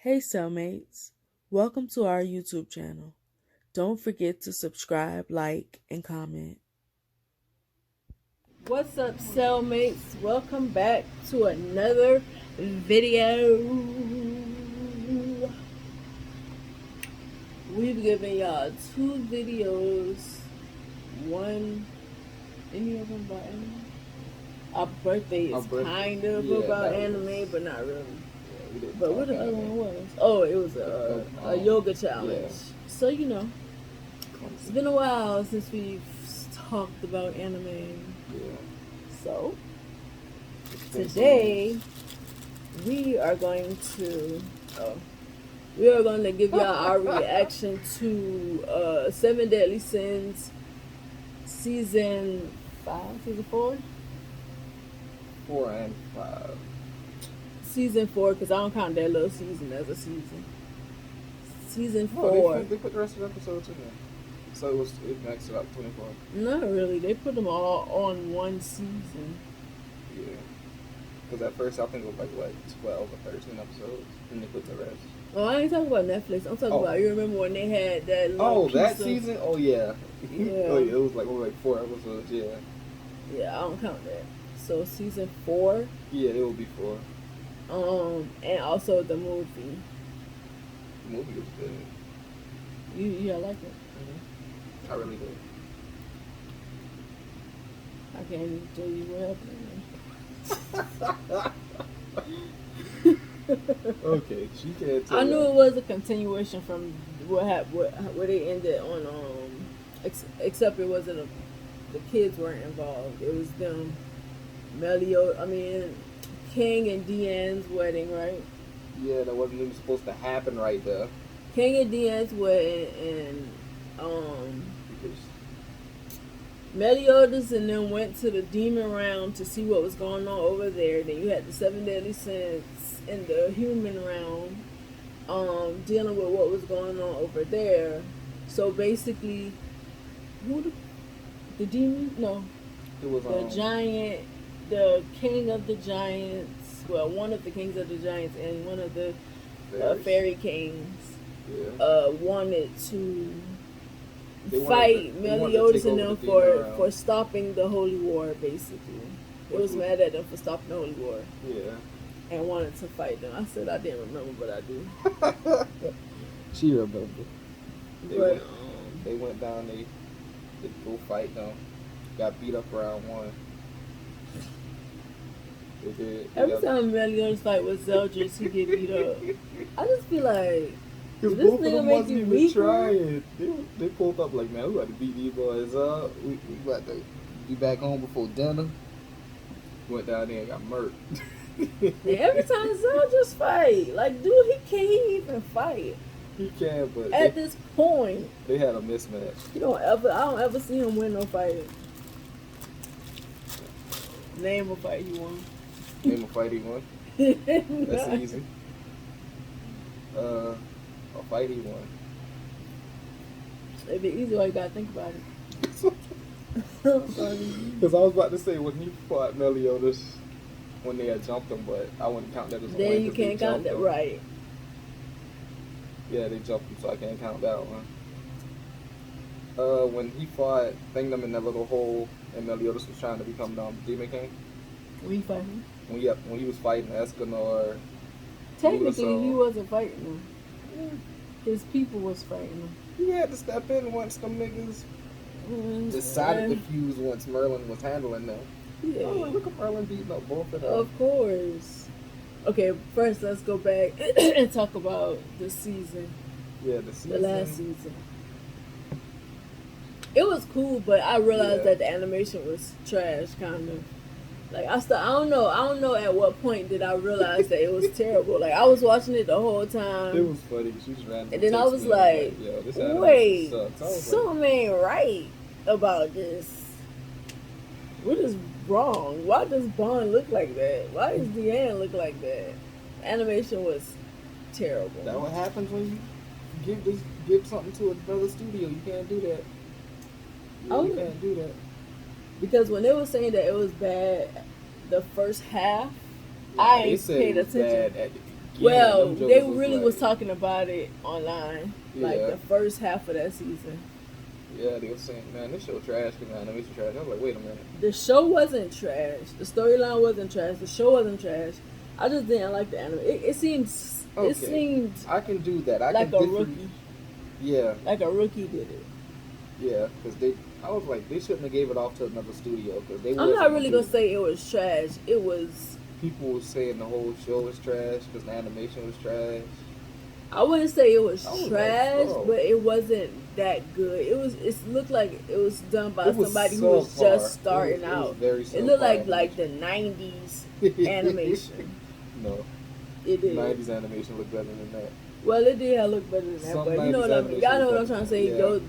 Hey cellmates, welcome to our YouTube channel. Don't forget to subscribe, like, and comment. What's up cellmates? Welcome back to another video. We've given y'all 2 videos. One, any of them about anime? Our birthday is kind of about anime, but not really. But what the other one was? Oh, it was a yoga challenge. Yeah. So, it's been a while since we've talked about anime. Yeah. So, today, we are going to give y'all our reaction to 7 Deadly Sins, season 5, season 4? 4 and 5. Season 4, because I don't count that little season as a season. Season 4. They put the rest of the episodes in there. So it maxed it out 24. Not really. They put them all on one season. Yeah. Because at first I think it was like 12 or 13 episodes. And they put the rest. Oh, I ain't talking about Netflix. I'm talking about, you remember when they had that little that season? Oh, yeah. Yeah. Oh, yeah. It was like 4 episodes, yeah. Yeah, I don't count that. So season 4? Yeah, it will be 4. And also the movie. The movie was good. You like it? I really did. I can't even tell you what happened. Okay, she can't tell. I knew it was a continuation from where they ended on. Except it wasn't the kids weren't involved. It was them, King and Deanne's wedding, right? Yeah, that wasn't even supposed to happen right there. King and Deanne's wedding, and Meliodas and them went to the demon realm to see what was going on over there. Then you had the 7 Deadly Sins in the human realm, dealing with what was going on over there. So basically, the demon? No, it was the giant. The king of the giants, one of the kings of the giants and one of the fairy kings, wanted to fight Meliodas and them for stopping the holy war, basically. It was mad at them for stopping the holy war. Yeah. And wanted to fight them. I said I didn't remember, but I do. She remembered. They went down, they go fight them. Got beat up round 1. Every time Meliodas fight with Zeldris, he get beat up. I just feel like, this nigga make you weak? Trying. They pulled up like, man, we about to beat these boys up. We about to be back home before dinner. Went down there and got murked. Yeah, every time Zeldris fight, like, dude, he can't even fight. He can, but at this point, they had a mismatch. I don't ever see him win no fight. Name a fight he won. Name a fight he won. That's easy. A fight he won. It'd be easy, all you gotta think about it. Because I was about to say when he fought Meliodas, when they had jumped him, but I wouldn't count that as a win. Then you can't count that, right? Yeah, they jumped him, so I can't count that one. When he fought Thingdom in that little hole, and Meliodas was trying to become Demon King. When he fighting? When he was fighting Escanor. Technically, he wasn't fighting him. Yeah. His people was fighting him. He had to step in once them niggas decided to fuse once Merlin was handling them. Yeah. Oh, look at Merlin beating up both of them. Of course. Okay, first let's go back and talk about the season. Yeah, the season. The last season. It was cool, but I realized that the animation was trash, kind of. Like, I don't know at what point did I realize that it was terrible. Like, I was watching it the whole time. It was funny. She was random. And then I was like, wait, something ain't right about this. What is wrong? Why does Bond look like that? Why does Deanne look like that? The animation was terrible. That's what happens when you give something to another studio. You can't do that. You can't do that. Because when they were saying that it was bad the first half, I ain't paid attention. Well, they really was talking about it online, like the first half of that season. Yeah, they were saying, man, this show trash because the animation trash. I was like, wait a minute. The show wasn't trash. The storyline wasn't trash. The show wasn't trash. I just didn't like the anime. It seems. Okay. It seemed. I can do that. Like a rookie. Yeah. Like a rookie did it. Yeah, because I was like, they shouldn't have gave it off to another studio because they. I'm not really gonna say it was trash. It was. People were saying the whole show was trash because the animation was trash. I wouldn't say it was trash, like, but it wasn't that good. It looked like it was done by somebody who was just starting out. It looked like the 90s animation. No. It did. 90s animation looked better than that. Well, it did look better than that, but you know what I mean. Y'all know what I'm trying to say. Yeah.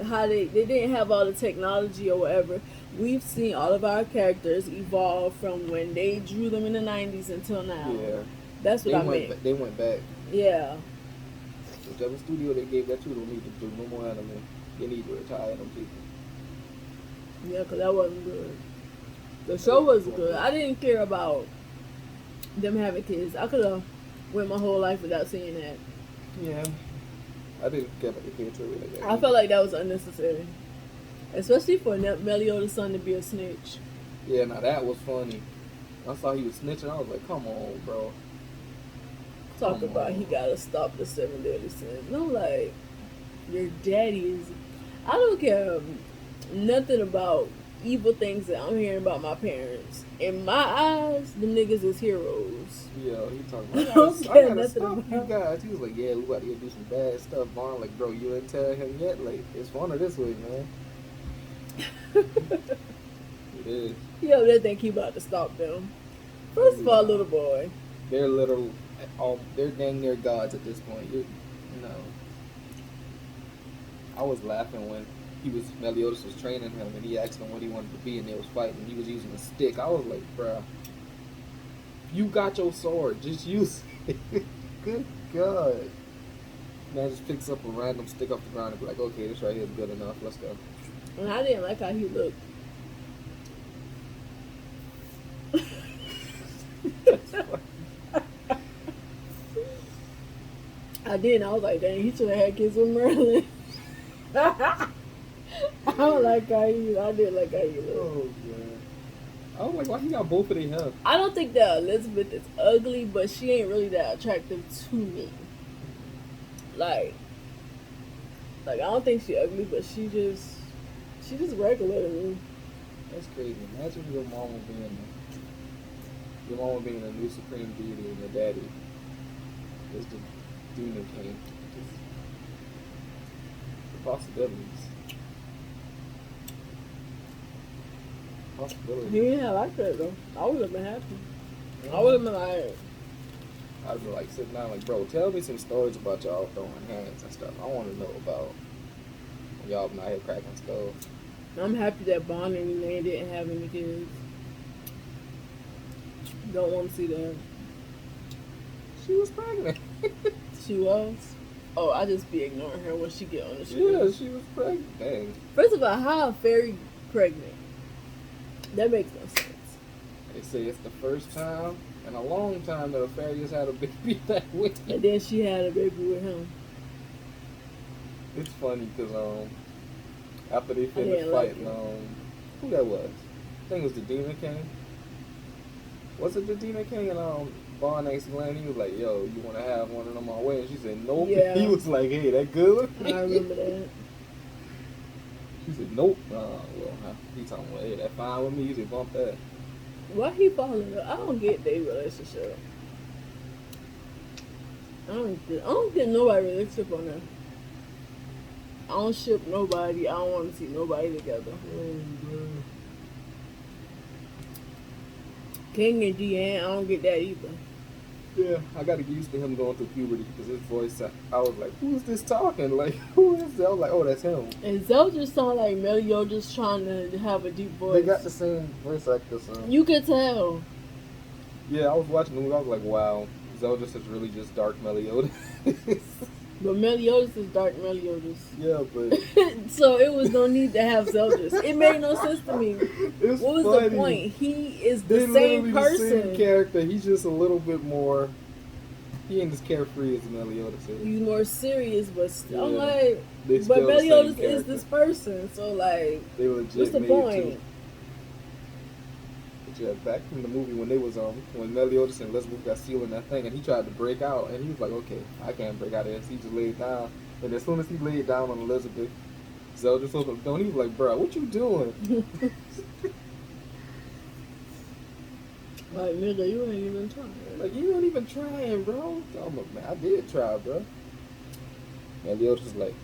How they didn't have all the technology or whatever. We've seen all of our characters evolve from when they drew them in the 90s until now. Yeah. That's what I meant. They went back. Yeah. Whichever studio they gave that to don't need to do no more anime. They need to retire them people. Yeah, because that wasn't good. The show was good. I didn't care about them having kids. I could have went my whole life without seeing that. Yeah. I didn't care about the kids really like that. I felt like that was unnecessary. Especially for Meliodas' son to be a snitch. Yeah, now that was funny. I saw he was snitching. I was like, come on, bro. Talk about he gotta stop the 7 deadly sins. And I'm like, your daddy is. I don't care nothing about evil things that I'm hearing about my parents. In my eyes, the niggas is heroes. Yeah, he talking about. I gotta stop you guys. He was like, yeah, we about to go do some bad stuff. Vaughn, like, bro, you didn't tell him yet. Like, it's funner this way, man. It is. Yo, they think he about to stop them. First of all, little boy. They're little. They're dang near gods at this point. I was laughing when Meliodas was training him and he asked him what he wanted to be and they was fighting and he was using a stick. I was like, bruh, you got your sword, just use it. Good God. Man just picks up a random stick off the ground and be like, okay, this right here is good enough, let's go. And I didn't like how he looked. I didn't. I was like, dang, he should have had kids with Merlin. I don't like how he. I didn't like how he looked. Oh man. I was like, why he got both of their hair? I don't think that Elizabeth is ugly, but she ain't really that attractive to me. Like I don't think she ugly, but she just regular to me. That's crazy. Imagine your mama being a new supreme deity and your daddy is the demon king. The possibilities. He didn't have like that though. I would have been happy. Yeah. I would have been like, I'd be like sitting down like, bro, tell me some stories about y'all throwing hands and stuff. I want to know about when y'all been out here cracking skulls. I'm happy that Bonnie and Elaine didn't have any kids. Don't want to see that. She was pregnant. She was? Oh, I just be ignoring her when she get on the show. Yeah, she was pregnant. Dang. First of all, how a fairy pregnant? That makes no sense. They say it's the first time in a long time that a fairy has had a baby that way. And then she had a baby with him. It's funny because after they finished fighting, who that was? I think it was the Demon King. Was it the Demon King? And Vaughn asked Glenn, he was like, yo, you want to have one of them on way? And she said, nope. Yeah. He was like, hey, that good? I remember that. She said, nope. He talking about, hey, that fine with me? He said, bump that. Why he falling up? I don't get their relationship. I don't get nobody relationship on that. I don't ship nobody. I don't want to see nobody together. King and Deanne, I don't get that either. Yeah, I got to get used to him going through puberty because his voice, I was like, who is this talking? Like, who is that? I was like, oh, that's him. And Zell just sound like Melio just trying to have a deep voice. They got the same voice actor, so. You could tell. Yeah, I was watching the movie, I was like, wow, Zeldris is really just dark Meliodas. But Meliodas is dark Meliodas. Yeah, but... So it was no need to have Zeldris. It made no sense to me. What was funny. The point? He is the same person. The same character. He's just a little bit more He ain't as carefree as Meliodas is. He's more serious, but still, I'm Yeah. like, They but still the same Meliodas is character. this person, so like, They legit what's the made point? Too. But yeah, back from the movie when they was when Meliodas and Elizabeth got sealed in that thing, and he tried to break out, and he was like, okay, I can't break out of this. He just laid down, and as soon as he laid down on Elizabeth, Zelda just opened the door, and he was like, bro, what you doing? Like, nigga, you ain't even trying. Like, you weren't even trying, bro. I'm like, man, I did try, bro. Meliodas was like,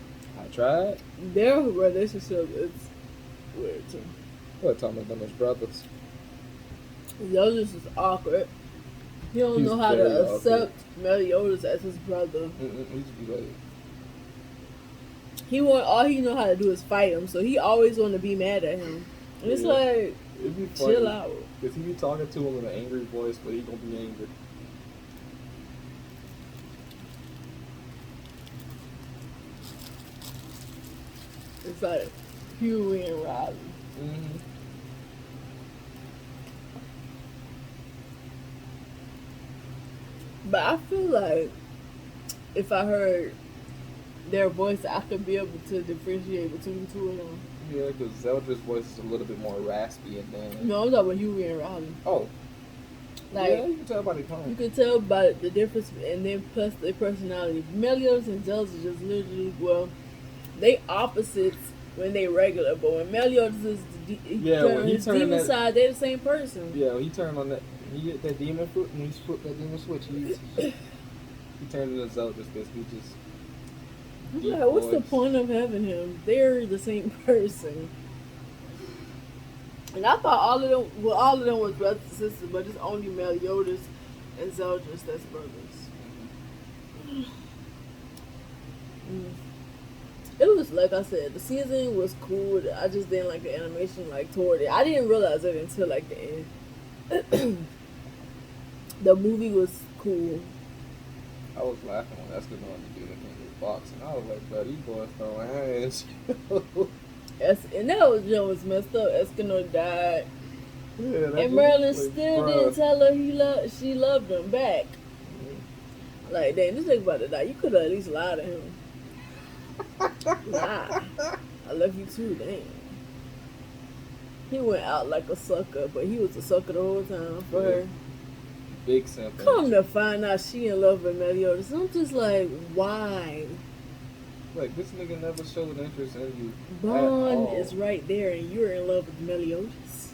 I tried. Their relationship is weird too. What, talking about them as brothers? Meliodas is awkward. He don't know how to accept Meliodas as his brother. He just be like, all he know how to do is fight him, so he always want to be mad at him. And it's like, it'd be funny, chill out. because he be talking to him in an angry voice, but he gonna be angry. It's like Huey and Riley. Mm-hmm. But I feel like if I heard their voice, I could be able to differentiate between the two of them. Yeah, because Zelda's voice is a little bit more raspy, and then No, I'm talking about Huey and Riley. oh, Like, yeah, you can tell by the tone. you could tell by the difference, and then plus their personality. Meliodas and Zelda just literally, well, they opposites when they regular, but when Meliodas is When he his turned demon that- side, they're the same person. Yeah, when he turned on that, he hit that demon foot, and he flipped that demon switch. He turned into Zelda because he just. I'm deep like, what's the voice. point of having him? They're the same person. And I thought all of them was brothers and sisters, but it's only Meliodas and Zeldris that's brothers. It was, like I said, the season was cool. I just didn't like the animation like toward it. I didn't realize it until like the end. The movie was cool. I was laughing when Escobar the demon came to the box, and I was like, bro, these boys throwing hands. And that was messed up. Escanor died. Yeah, And Merlin still didn't tell her she loved him back. Like, damn, this nigga about to die. You could have at least lied to him. Nah, I love you too, damn. He went out like a sucker, but he was a sucker the whole time for her. Big simple. Come to find out she in love with Meliodas. I'm just like, why? Like, this nigga never showed interest in you. Bond is right there, and you're in love with Meliodas.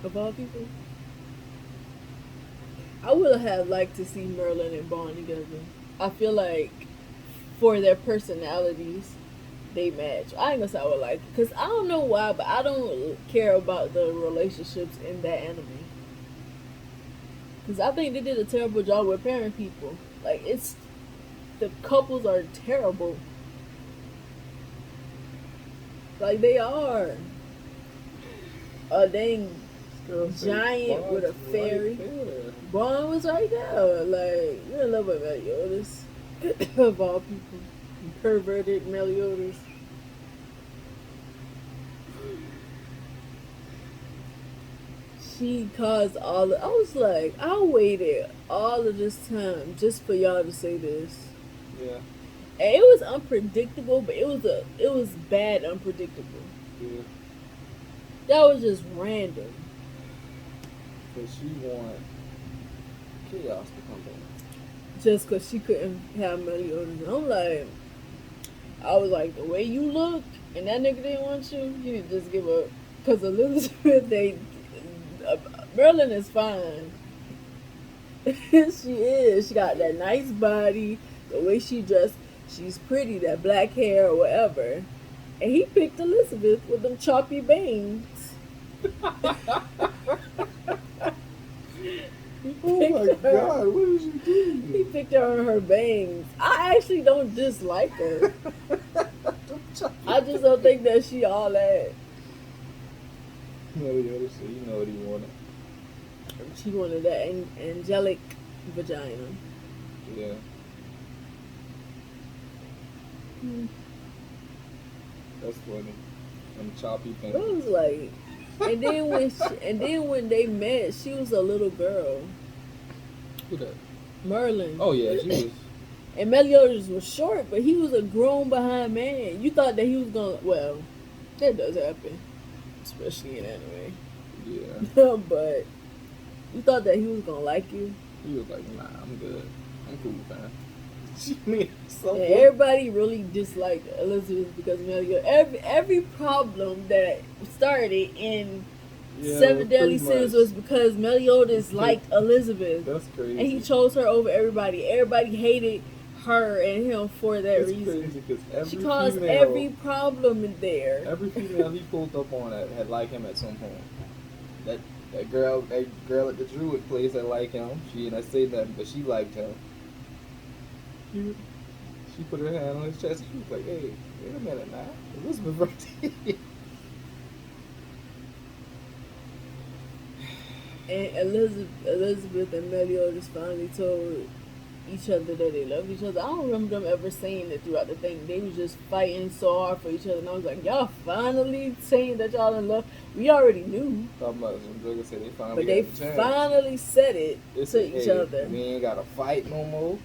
Of all people. I would have liked to see Merlin and Bond together. I feel like for their personalities, they match. I ain't gonna say I would like it, because I don't know why, but I don't care about the relationships in that anime. Because I think they did a terrible job with pairing people. Like, the couples are terrible. Like, they are. A dang giant with a fairy. Bond was right there. Like, you're in love with Meliodas. Of all people. Perverted Meliodas. She caused all I was like, I waited all of this time just for y'all to say this. Yeah. And it was unpredictable, but it was bad unpredictable. Yeah. That was just random. Because she wanted chaos to come back. Just because she couldn't have Meliodas. And I'm like, I was like, the way you look, and that nigga didn't want you, you need to just give up. Because Elizabeth, Merlin is fine. She is. She got that nice body, the way she dressed. She's pretty, that black hair or whatever. And he picked Elizabeth with them choppy bangs. Oh my god, what did you do? He picked her on her bangs. I actually don't dislike her. I just don't think that she all that. Meliodas said, you know what he wanted. She wanted that angelic vagina. Yeah. That's funny. And choppy It thing. was like, and then when they met, she was a little girl. Who that? Merlin. Oh yeah, she was. And Meliodas was short, but he was a grown behind man. You thought that he was gonna. Well, that does happen, especially in anime. Yeah. But you thought that he was gonna like you. He was like, nah, I'm good. I'm cool, man. She mean so. And everybody really disliked Elizabeth because Meliodas. Every problem that started in Seven Deadly Sins was because Meliodas liked Elizabeth. That's crazy. And he chose her over everybody. Everybody hated her and him for that reason. Crazy, she caused every problem in there. Every female he pulled up on had liked him at some point. That girl at the Druid place that liked him. She didn't say nothing, but she liked him. She put her hand on his chest and she was like, "Hey, wait a minute now, Elizabeth right here." And Elizabeth and Meliodas finally told each other that they loved each other. I don't remember them ever saying it throughout the thing. They was just fighting so hard for each other. And I was like, y'all finally saying that y'all in love. We already knew. Talking about some jokers say they finally but they finally said it to each other. We ain't got to fight no more.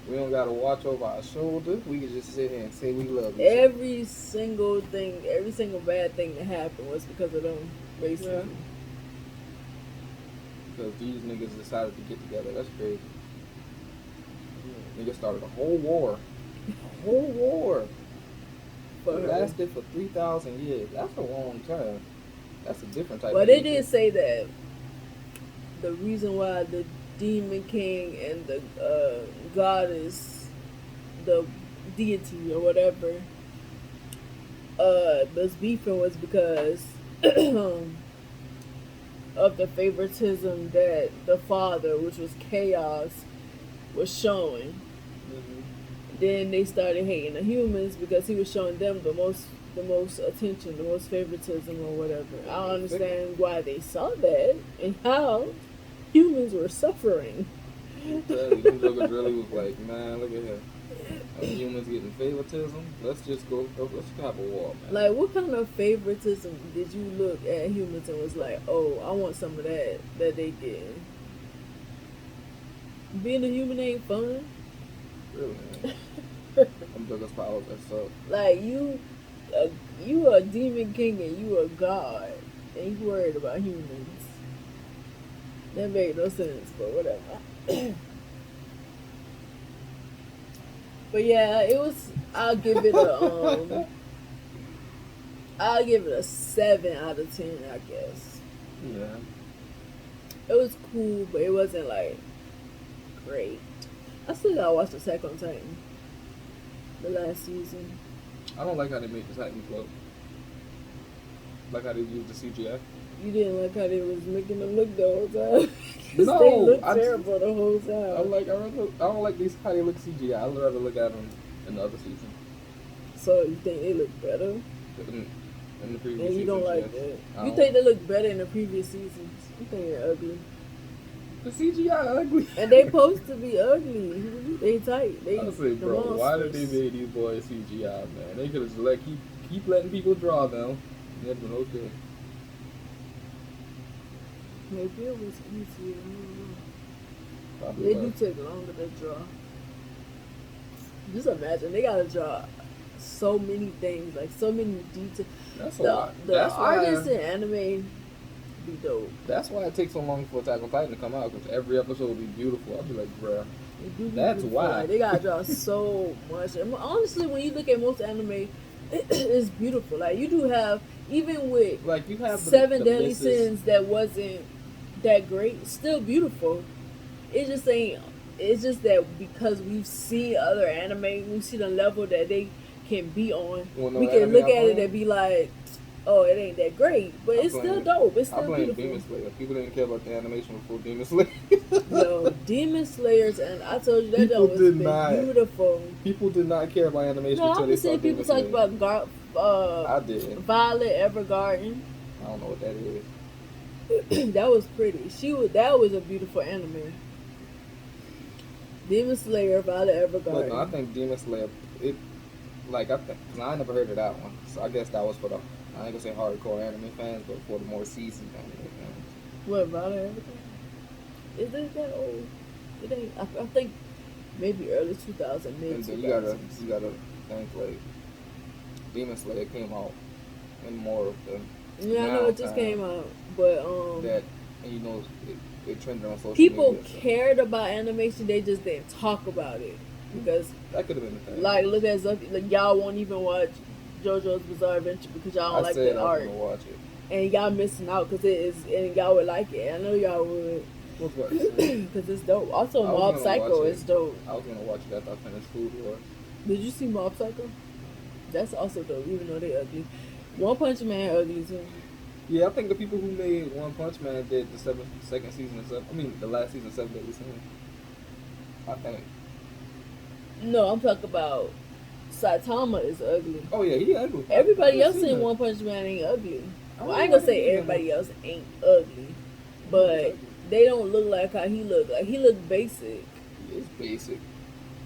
We don't got to watch over our shoulder. We can just sit here and say we love each other. Every single bad thing that happened was because of them, basically. Yeah. Because these niggas decided to get together. That's crazy. Niggas started a whole war. A whole war. It lasted for 3,000 years. That's a long time. That's a different type of But they did say that the reason why the Demon King and the goddess, the deity or whatever, was beefing was because of the favoritism that the father, which was Chaos, was showing. Mm-hmm. Then they started hating the humans because he was showing them the most attention, the most favoritism or whatever. I don't understand why they saw that and how humans were suffering. Them jokers really was like, man, look at here. Humans getting favoritism. Let's have a war, man. Like, what kind of favoritism did you look at humans and was like, oh, I want some of that they get? Being a human ain't fun. Really, man. Them jokers powers that stuff. Like, you a demon king and you a god, and you worried about humans. That made no sense, but whatever. But yeah, it was. I'll give it a 7 out of 10, I guess. Yeah. It was cool, but it wasn't like great. I still gotta watch Attack on Titan. The last season. I don't like how they made the Titan Club. Like how they used the CGI. You didn't like how they was making them look the whole time? No, they look terrible the whole time. I don't like these how they look CGI. I'd rather look at them in the other season. So you think they look better? In the previous seasons, and you don't like that? You think they look better in the previous seasons? You think they're ugly? The CGI ugly. And they supposed to be ugly. They tight. I say, bro, why did they make these boys CGI, man? They could have just keep letting people draw them. That'd been okay. Maybe it was easier. I don't know. Probably they do take longer to draw. Just imagine they gotta draw so many things, like so many details. That's a lot. That's artists in anime be dope. That's why it takes so long for Attack on Titan to come out, because every episode will be beautiful. I'll be like, bruh. That's why. Like, they gotta draw so much. And honestly, when you look at most anime, it's beautiful. Like, you do have, even with like, you have Seven Deadly Sins that wasn't that great, still beautiful. It's just that because we've seen other anime, we've seen a level that they can be on. We can look at it and be like, oh, it ain't that great, but it's still dope. It's still beautiful. Demon Slayer. People didn't care about the animation before Demon Slayer. Yo, Demon Slayers, and I told you that was beautiful. People did not care about animation until they saw Demon Slayer. People talk about I did. Violet Evergarden. I don't know what that is. That was pretty. That was a beautiful anime. Demon Slayer, Violet Evergarden. Look, no, I think Demon Slayer, cause I never heard of that one. So I guess that was for the, I ain't gonna say hardcore anime fans, but for the more seasoned anime fans. What, Violet Evergarden? Is it that old? It ain't. I think maybe early 2000, mid 2000s. And then you gotta think like Demon Slayer came out in more of the Yeah, I know it just came out, but that, and you know it trended on social people media. So cared about animation, they just didn't talk about it because that could have been the thing. like look at something like y'all won't even watch JoJo's Bizarre Adventure because y'all don't like the art, watch it. and y'all missing out because it is, and y'all would like it. I know y'all would because it's dope. Also, Mob Psycho is dope. I was gonna watch it after I finished Food Wars. Did you see Mob Psycho? That's also dope, even though they ugly. One Punch Man ugly too. Yeah, I think the people who made One Punch Man did the second season of the last season of 7 Deadly Sins. I think. No, I'm talking about Saitama is ugly. Oh yeah, he ugly. Everybody else in One Punch Man ain't ugly. Well, I ain't gonna say everybody else ain't ugly, but they don't look like how he look. Like he look basic. He is basic.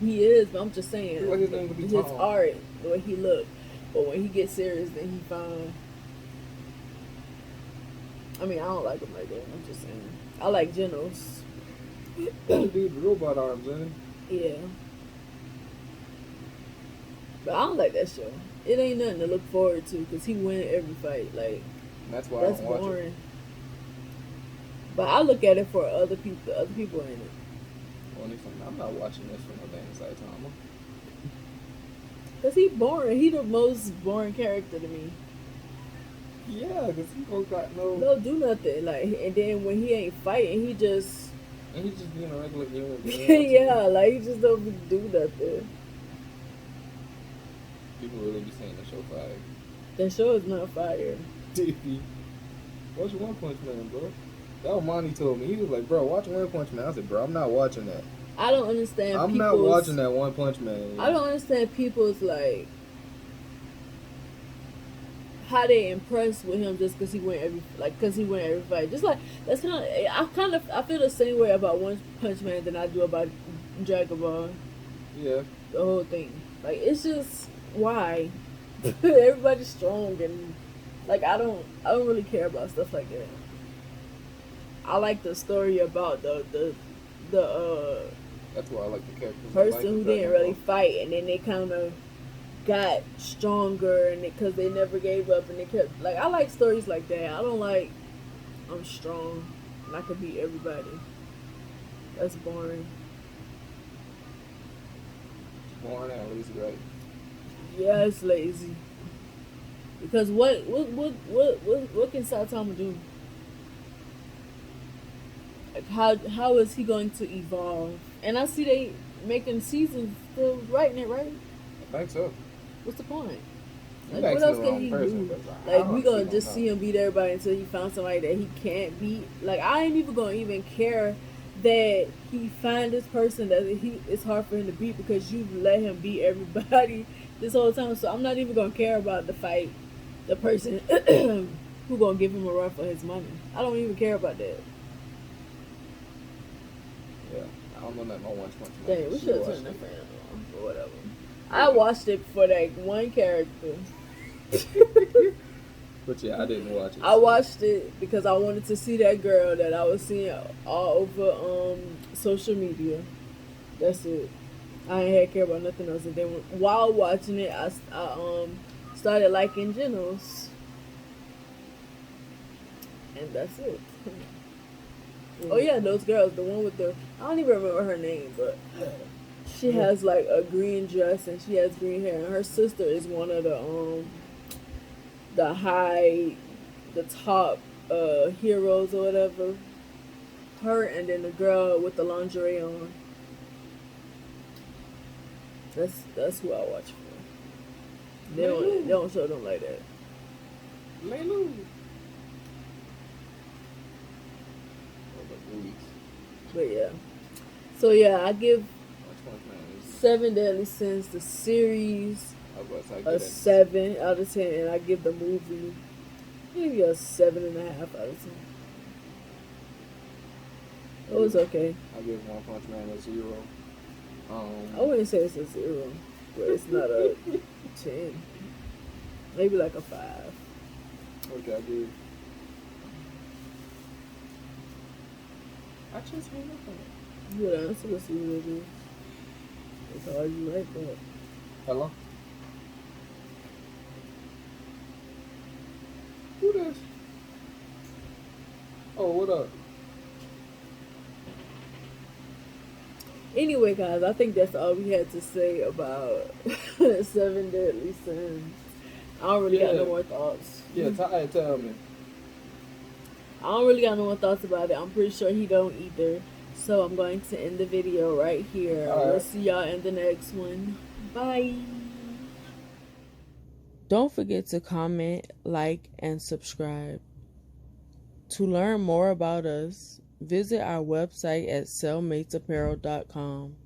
He is, but I'm just saying like his name would be his art, the way he look. But when he gets serious, then he fine. I mean, I don't like him like that. I'm just saying. I like Genos. That dude, robot arms, ain't he? Yeah. But I don't like that show. It ain't nothing to look forward to because he win every fight. Like that's why that's I don't watch boring. it. But I look at it for other people. The other people in it. I'm not watching this for no damn Saitama. Cause he boring. He the most boring character to me. Yeah, cause he don't got no. Don't do nothing. Like, and then when he ain't fighting, he just. And he's just being a regular human. Yeah, like he just don't do nothing. People really be saying the show fire. That show is not fire. Watch One Punch Man, bro. That what Monty told me. He was like, bro, watch One Punch Man. I said, bro, I'm not watching that. I don't understand. I'm not watching that One Punch Man. I don't understand people's like how they impressed with him just because he went every fight. Just like that's kind of I feel the same way about One Punch Man than I do about Dragon Ball. Yeah. The whole thing, like it's just why everybody's strong and like I don't really care about stuff like that. I like the story about the that's why I like the character. Person who didn't really fight, and then they kind of got stronger, and because they never gave up, and they kept like I like stories like that. I don't like I'm strong and I can beat everybody. That's boring. Boring and lazy, right? Yeah, it's lazy. Because what can Saitama do? Like how is he going to evolve? And I see they making seasons still writing it, right? I think so. What's the point? Like, what else can he do? Like we gonna just see him beat everybody until he found somebody that he can't beat. Like I ain't even gonna even care that he find this person that it's hard for him to beat because you let him beat everybody this whole time. So I'm not even gonna care about the fight, the person who gonna give him a run for his money. I don't even care about that. Yeah, I don't know nothing on One Punch Man. Dang, we should have turned that fan on or whatever. I watched it for that one character. But yeah, I didn't watch it. I watched it because I wanted to see that girl that I was seeing all over social media. That's it. I ain't had care about nothing else. And then while watching it, I started liking Genos. And that's it. Oh yeah, those girls. The one with the I don't even remember her name, but she has like a green dress and she has green hair. And her sister is one of the top heroes or whatever. Her and then the girl with the lingerie on. That's who I watch for. They don't show them like that. Lelu. But yeah. So yeah, I give 7 Deadly Sins the series a 7 out of 10, and I give the movie maybe a 7.5 out of 10. It was okay. I give One Punch Man a 0. I wouldn't say it's a 0, but it's not a 10. Maybe like a 5. Okay, I just hang up on it. You would answer to see what it is. It's hard you like that. Hello? Who this? Oh, what up? Anyway, guys, I think that's all we had to say about 7 Deadly Sins. I don't really got no more thoughts. Yeah, tell me. I don't really got no more thoughts about it. I'm pretty sure he don't either. So I'm going to end the video right here. We'll see y'all in the next one. Bye. Don't forget to comment, like, and subscribe. To learn more about us, visit our website at cellmatesapparel.com.